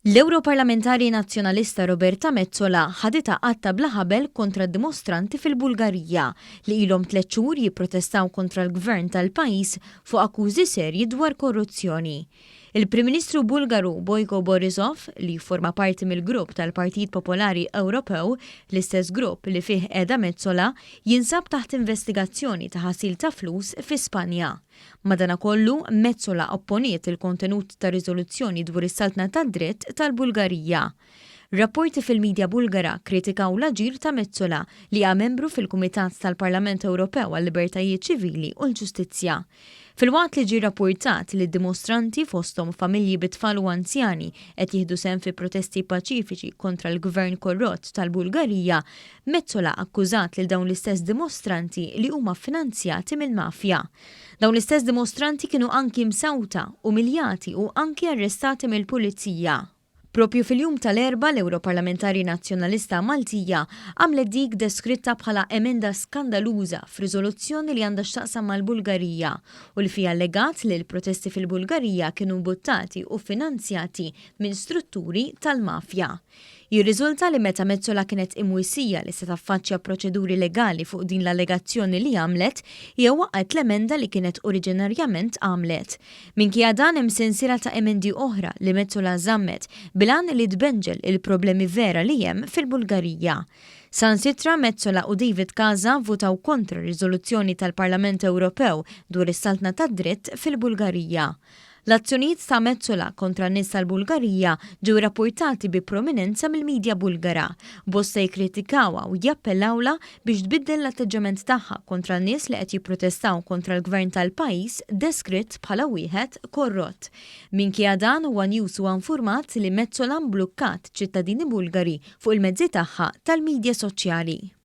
L-Europarlamentari Nazzjonalista Roberta Metsola ħadita qatta bla ħabel kontra d-dimostranti fil-Bulgarija li ilhom 3 xhur jipprotestaw kontra l-gvern tal-pajjiż fuq akkużi serji dwar korruzzjoni. Il-Prim Ministru Bulgaru Bojko Borisov, li forma parti mill-grupp tal-Partit Popolari Ewropew, l-istess grupp li fih qiegħda Metsola, jinsab taħt investigazzjoni ta' ħasil ta' flus fi Spanja. Madankollu, Metsola opponiet il-kontenut ta' riżoluzzjoni dwar is-saltna tad-dritt tal-Bulgarija. Rapporti fil-medja Bulgara kritikaw l-aġir ta' Metsola li hija membru fil-Kumitat tal-Parlament Ewropew għal-Libertajiet Ċivili u l-Ġustizzja. Fil-waqt li ġie rapportat li d-dimostranti fosthom familji bit-tfal u anzjani qed jieħdu sehem fi protesti paċifiċi kontra l-gvern korrott tal-Bulgarija, Metsola akkużat lil dawn l-istess dimostranti li huma finanzjati mill-mafja. Dawn l-istess dimostranti kienu anki msawta, umiljati u anki arrestati mill-pulizija. Propju fil-jum tal-erba l-Europarlamentari Nazzjonalista Maltija għamlet dik deskritta bħala emenda skandaluża f'riżoluzzjoni li għandha x'taqsam mal-Bulgarija u li fija allegat li l-protesti fil-Bulgarija kienu buttati u finanzjati minn strutturi tal-mafja. Jirriżulta li meta Metsola kienet imwissija li se taffaċċja proċeduri legali fuq din l-allegazzjoni li għamlet, hija waqgħet l-emenda li kienet oriġinarjament għamlet. Minkejja dan hemm sensiela ta' emendi oħra li Metsola żammet bilan li tbenġel il-problemi vera li hemm fil-Bulgarija. Sansitra Metsola u David Casa votaw kontra riżoluzzjoni tal-Parlament Ewropew dwar is-saltna tad-dritt fil-Bulgarija. L-azzjonijiet ta' Metsola kontra n-nies tal-Bulgarija ġew rapportati bi prominenza mill-medja Bulgara, bosta jikkritikawha u jappellawla biex tbiddel l-atteġġament tagħha kontra n-nies li qed jipprotestaw kontra l-gvern tal-pajjiż deskritt bħala wieħed korrott. Minkejja dan huwa news huwa infurmat li Metsola mblukkat ċittadini Bulgari fuq il-mezzi tagħha tal-medja soċjali.